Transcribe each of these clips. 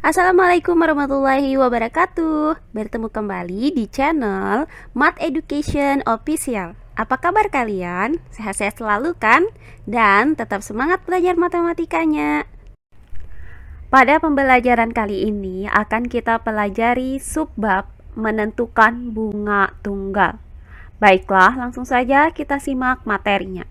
Assalamualaikum warahmatullahi wabarakatuh. Bertemu kembali di channel Math Education Official. Apa kabar kalian? Sehat-sehat selalu kan? Dan tetap semangat belajar matematikanya. Pada pembelajaran kali ini akan kita pelajari subbab menentukan bunga tunggal. Baiklah, langsung saja kita simak materinya.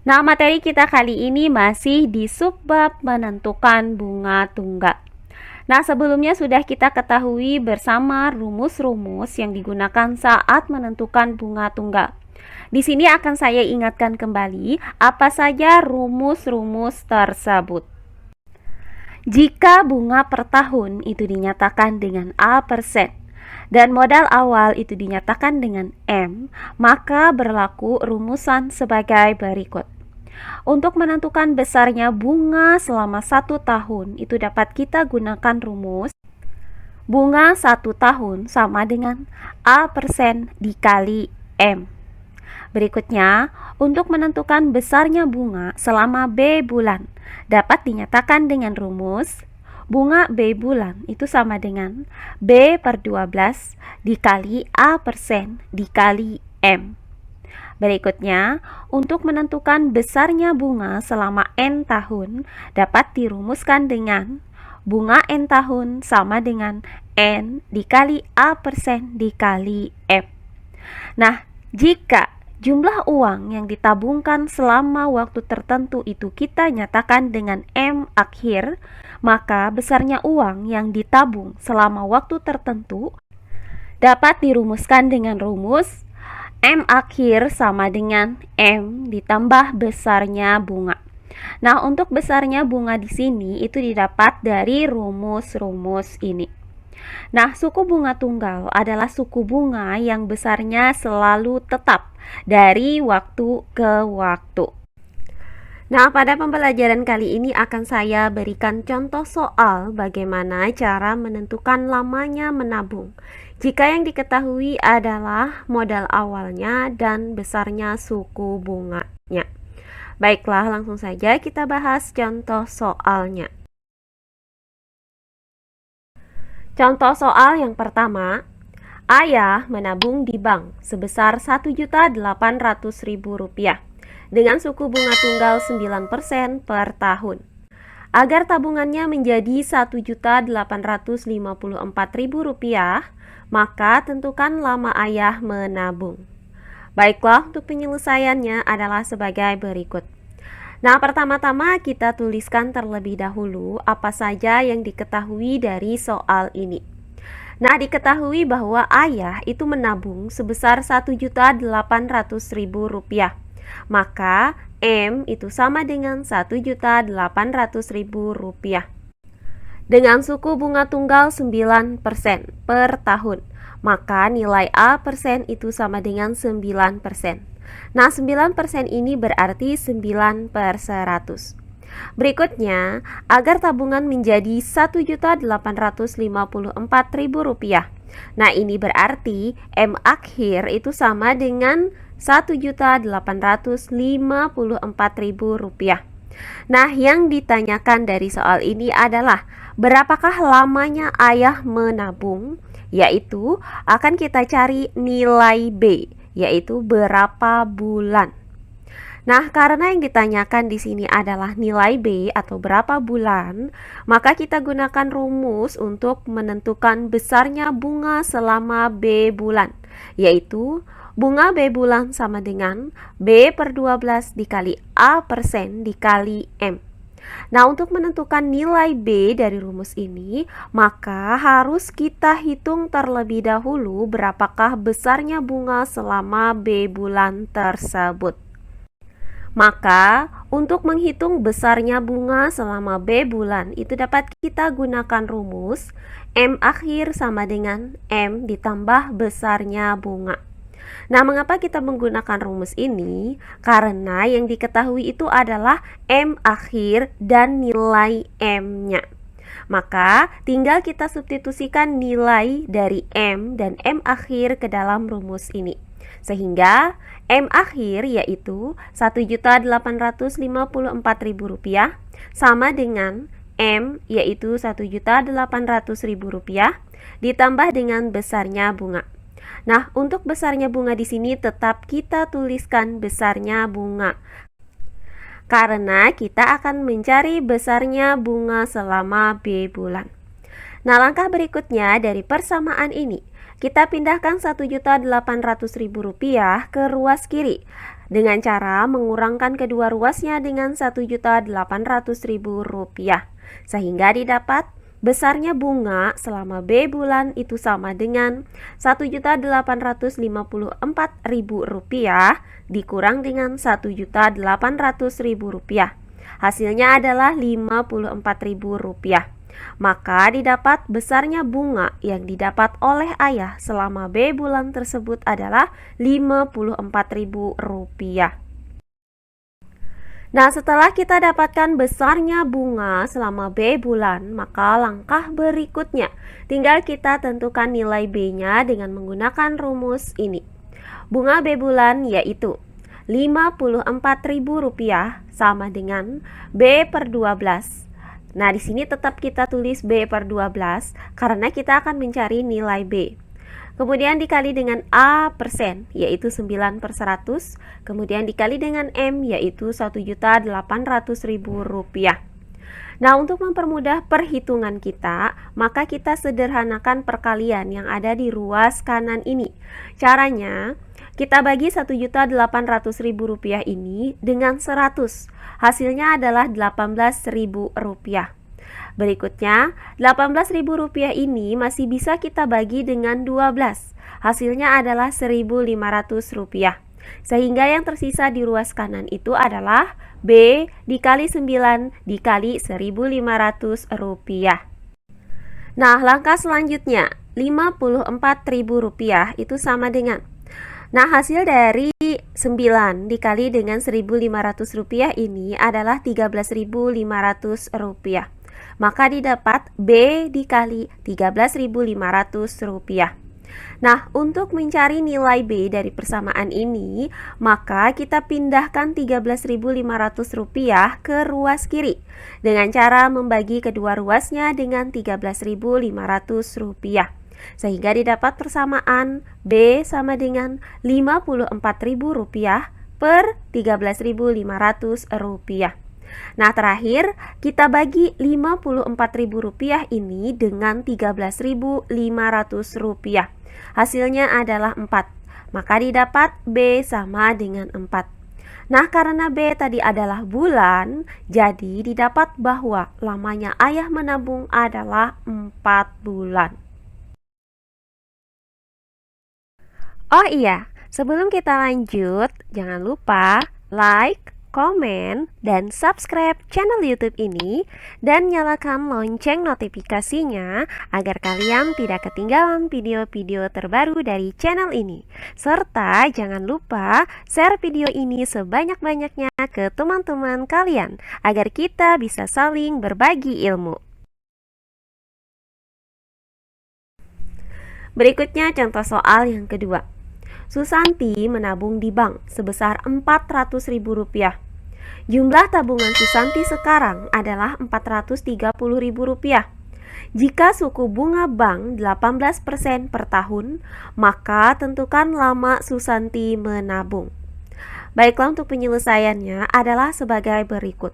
Nah, materi kita kali ini masih di subbab menentukan bunga tunggal. Nah, sebelumnya sudah kita ketahui bersama rumus-rumus yang digunakan saat menentukan bunga tunggal. Di sini akan saya ingatkan kembali apa saja rumus-rumus tersebut. Jika bunga per tahun itu dinyatakan dengan A% dan modal awal itu dinyatakan dengan M, maka berlaku rumusan sebagai berikut. Untuk menentukan besarnya bunga selama 1 tahun, itu dapat kita gunakan rumus bunga 1 tahun sama dengan A% dikali M. Berikutnya, untuk menentukan besarnya bunga selama B bulan, dapat dinyatakan dengan rumus bunga B bulan itu sama dengan B per 12 dikali A% dikali M. Berikutnya, untuk menentukan besarnya bunga selama N tahun dapat dirumuskan dengan bunga N tahun sama dengan N dikali A% dikali M. Nah, jika jumlah uang yang ditabungkan selama waktu tertentu itu kita nyatakan dengan M akhir, maka besarnya uang yang ditabung selama waktu tertentu dapat dirumuskan dengan rumus M akhir sama dengan M ditambah besarnya bunga. Nah, untuk besarnya bunga di sini itu didapat dari rumus-rumus ini. Nah, suku bunga tunggal adalah suku bunga yang besarnya selalu tetap dari waktu ke waktu. Nah, pada pembelajaran kali ini akan saya berikan contoh soal bagaimana cara menentukan lamanya menabung. Jika yang diketahui adalah modal awalnya dan besarnya suku bunganya. Baiklah, langsung saja kita bahas contoh soalnya. Contoh soal yang pertama, ayah menabung di bank sebesar Rp1.800.000 dengan suku bunga tunggal 9% per tahun. Agar tabungannya menjadi Rp1.854.000, maka tentukan lama ayah menabung. Baiklah, untuk penyelesaiannya adalah sebagai berikut. Nah, pertama-tama kita tuliskan terlebih dahulu apa saja yang diketahui dari soal ini. Nah, diketahui bahwa ayah itu menabung sebesar Rp1.800.000. Maka M itu sama dengan Rp1.800.000 dengan suku bunga tunggal 9% per tahun. Maka nilai A% itu sama dengan 9%. Nah, 9% ini berarti 9 per 100. Berikutnya, agar tabungan menjadi Rp1.854.000. Nah, ini berarti M akhir itu sama dengan Rp1.854.000. Nah, yang ditanyakan dari soal ini adalah berapakah lamanya ayah menabung? Yaitu akan kita cari nilai B, yaitu berapa bulan. Nah, karena yang ditanyakan di sini adalah nilai B atau berapa bulan, maka kita gunakan rumus untuk menentukan besarnya bunga selama B bulan, yaitu bunga B bulan sama dengan B per 12 dikali A% dikali M. Nah, untuk menentukan nilai B dari rumus ini, maka harus kita hitung terlebih dahulu berapakah besarnya bunga selama B bulan tersebut. Maka, untuk menghitung besarnya bunga selama B bulan, itu dapat kita gunakan rumus M akhir sama dengan M ditambah besarnya bunga. Nah, mengapa kita menggunakan rumus ini? Karena yang diketahui itu adalah M akhir dan nilai M-nya. Maka, tinggal kita substitusikan nilai dari M dan M akhir ke dalam rumus ini. Sehingga M akhir yaitu Rp1.854.000 sama dengan M yaitu Rp1.800.000 ditambah dengan besarnya bunga. Nah, untuk besarnya bunga di sini tetap kita tuliskan besarnya bunga. Karena kita akan mencari besarnya bunga selama B bulan. Nah, langkah berikutnya dari persamaan ini, kita pindahkan Rp1.800.000 ke ruas kiri dengan cara mengurangkan kedua ruasnya dengan Rp1.800.000 sehingga didapat besarnya bunga selama B bulan itu sama dengan Rp1.854.000 dikurang dengan Rp1.800.000. Hasilnya adalah Rp54.000. Maka didapat besarnya bunga yang didapat oleh ayah selama B bulan tersebut adalah Rp54.000. Nah, setelah kita dapatkan besarnya bunga selama B bulan, maka langkah berikutnya tinggal kita tentukan nilai B-nya dengan menggunakan rumus ini. Bunga B bulan yaitu Rp54.000 sama dengan B per 12. Nah, di sini tetap kita tulis B per 12 karena kita akan mencari nilai B. Kemudian dikali dengan A persen, yaitu 9/100. Kemudian dikali dengan M, yaitu Rp1.800.000. Nah, untuk mempermudah perhitungan kita, maka kita sederhanakan perkalian yang ada di ruas kanan ini. Caranya, kita bagi Rp1.800.000 ini dengan 100. Hasilnya adalah Rp18.000. Berikutnya, Rp18.000 ini masih bisa kita bagi dengan 12. Hasilnya adalah Rp1.500. Sehingga yang tersisa di ruas kanan itu adalah B dikali 9 dikali Rp1.500. Nah, langkah selanjutnya, Rp54.000 itu sama dengan, nah, hasil dari 9 dikali dengan Rp1.500 ini adalah Rp13.500. Maka didapat B dikali Rp13.500. Nah, untuk mencari nilai B dari persamaan ini, maka kita pindahkan Rp13.500 ke ruas kiri dengan cara membagi kedua ruasnya dengan Rp13.500. Sehingga didapat persamaan B sama dengan Rp54.000 per Rp13.500. Nah, terakhir kita bagi Rp54.000 ini dengan Rp13.500. Hasilnya adalah 4. Maka didapat B sama dengan 4. Nah, karena B tadi adalah bulan, jadi didapat bahwa lamanya ayah menabung adalah 4 bulan. Oh iya, sebelum kita lanjut, jangan lupa like, komen, dan subscribe channel YouTube ini dan nyalakan lonceng notifikasinya agar kalian tidak ketinggalan video-video terbaru dari channel ini. Serta jangan lupa share video ini sebanyak-banyaknya ke teman-teman kalian agar kita bisa saling berbagi ilmu. Berikutnya contoh soal yang kedua. Susanti menabung di bank sebesar Rp400.000. Jumlah tabungan Susanti sekarang adalah Rp430.000. Jika suku bunga bank 18% per tahun, maka tentukan lama Susanti menabung. Baiklah, untuk penyelesaiannya adalah sebagai berikut.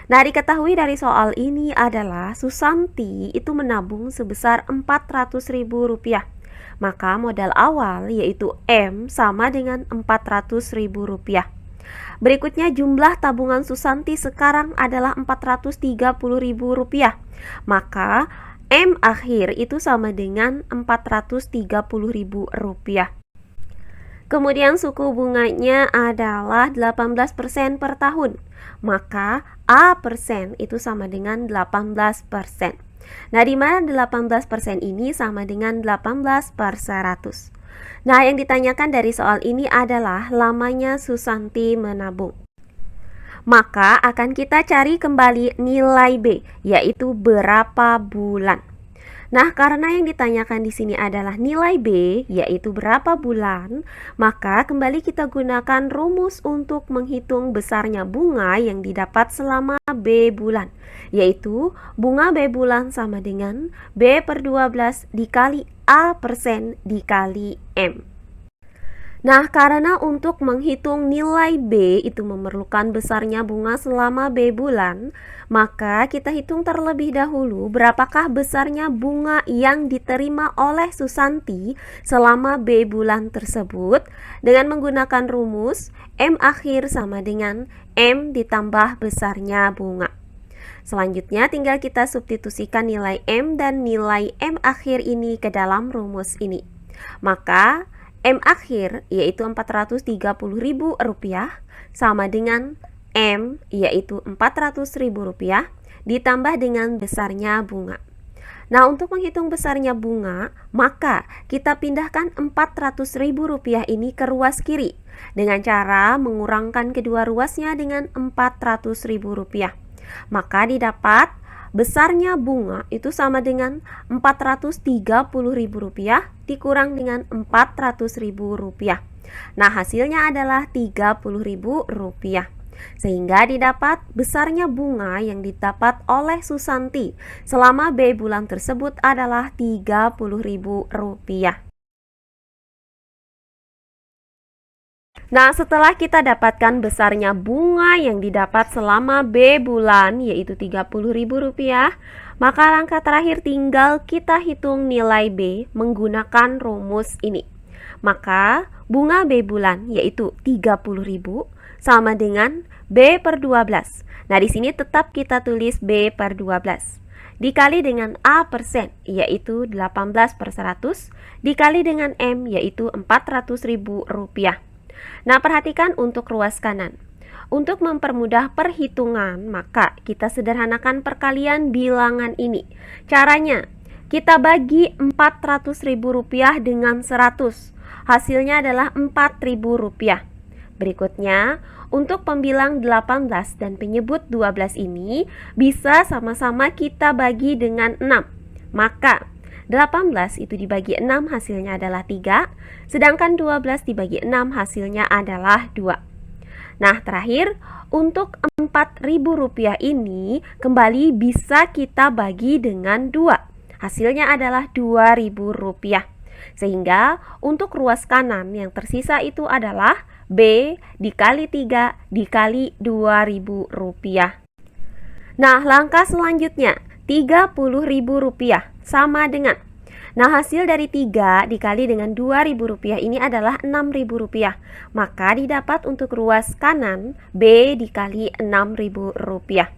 Nah, diketahui dari soal ini adalah Susanti itu menabung sebesar Rp400.000. Maka modal awal yaitu M sama dengan Rp400.000. Berikutnya jumlah tabungan Susanti sekarang adalah Rp430.000. Maka M akhir itu sama dengan Rp430.000. Kemudian suku bunganya adalah 18% per tahun. Maka A persen itu sama dengan 18%. Nah, di mana 18% ini sama dengan 18 per 100. Nah, yang ditanyakan dari soal ini adalah lamanya Susanti menabung. Maka akan kita cari kembali nilai B, yaitu berapa bulan. Nah, karena yang ditanyakan di sini adalah nilai B, yaitu berapa bulan, maka kembali kita gunakan rumus untuk menghitung besarnya bunga yang didapat selama B bulan, yaitu bunga B bulan sama dengan B per 12 dikali A persen dikali M. Nah, karena untuk menghitung nilai B itu memerlukan besarnya bunga selama B bulan, maka kita hitung terlebih dahulu berapakah besarnya bunga yang diterima oleh Susanti selama B bulan tersebut dengan menggunakan rumus M akhir sama dengan M ditambah besarnya bunga. Selanjutnya tinggal kita substitusikan nilai M dan nilai M akhir ini ke dalam rumus ini. Maka M akhir yaitu Rp430.000 sama dengan M yaitu Rp400.000 ditambah dengan besarnya bunga. Nah, untuk menghitung besarnya bunga, maka kita pindahkan Rp400.000 ini ke ruas kiri dengan cara mengurangkan kedua ruasnya dengan Rp400.000. Maka didapat besarnya bunga itu sama dengan Rp430.000 dikurang dengan Rp400.000. Nah, hasilnya adalah Rp30.000. Sehingga didapat besarnya bunga yang didapat oleh Susanti selama B bulan tersebut adalah Rp30.000. Nah, setelah kita dapatkan besarnya bunga yang didapat selama B bulan, yaitu Rp30.000, maka langkah terakhir tinggal kita hitung nilai B menggunakan rumus ini. Maka bunga B bulan, yaitu Rp30.000, sama dengan B per 12. Nah, di sini tetap kita tulis B per 12. Dikali dengan A persen, yaitu 18 per 100, dikali dengan M, yaitu Rp400.000. Nah, perhatikan untuk ruas kanan. Untuk mempermudah perhitungan, maka kita sederhanakan perkalian bilangan ini. Caranya, kita bagi Rp400.000 dengan 100. Hasilnya adalah Rp4.000. Berikutnya, untuk pembilang 18 dan penyebut 12 ini bisa sama-sama kita bagi dengan 6. Maka 18 itu dibagi 6 hasilnya adalah 3, sedangkan 12 dibagi 6 hasilnya adalah 2. Nah, terakhir, untuk Rp4.000 ini kembali bisa kita bagi dengan 2. Hasilnya adalah Rp2.000. Sehingga untuk ruas kanan yang tersisa itu adalah B dikali 3 dikali Rp2.000. Nah, langkah selanjutnya Rp30.000 sama dengan, nah, hasil dari 3 dikali dengan Rp2.000 ini adalah Rp6.000. Maka didapat untuk ruas kanan B dikali Rp6.000.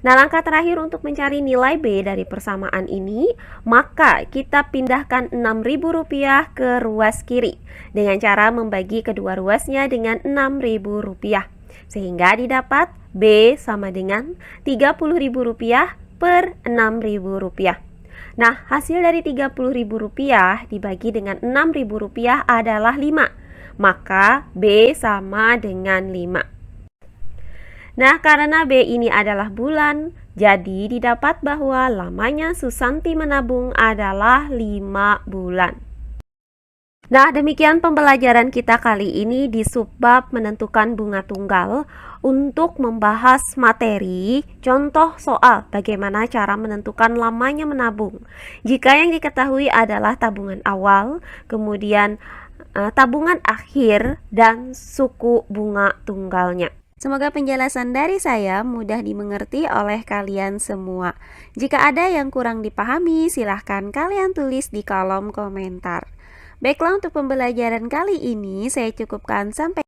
Nah, langkah terakhir untuk mencari nilai B dari persamaan ini, maka kita pindahkan Rp6.000 ke ruas kiri dengan cara membagi kedua ruasnya dengan Rp6.000. Sehingga didapat B sama dengan Rp30.000 per Rp6.000. Nah, hasil dari Rp30.000 dibagi dengan Rp6.000 adalah 5. Maka B sama dengan 5. Nah, karena B ini adalah bulan, jadi didapat bahwa lamanya Susanti menabung adalah 5 bulan. Nah, demikian pembelajaran kita kali ini di subbab menentukan bunga tunggal untuk membahas materi contoh soal bagaimana cara menentukan lamanya menabung. Jika yang diketahui adalah tabungan awal, kemudian tabungan akhir, dan suku bunga tunggalnya. Semoga penjelasan dari saya mudah dimengerti oleh kalian semua. Jika ada yang kurang dipahami, silahkan kalian tulis di kolom komentar. Baiklah, untuk pembelajaran kali ini saya cukupkan sampai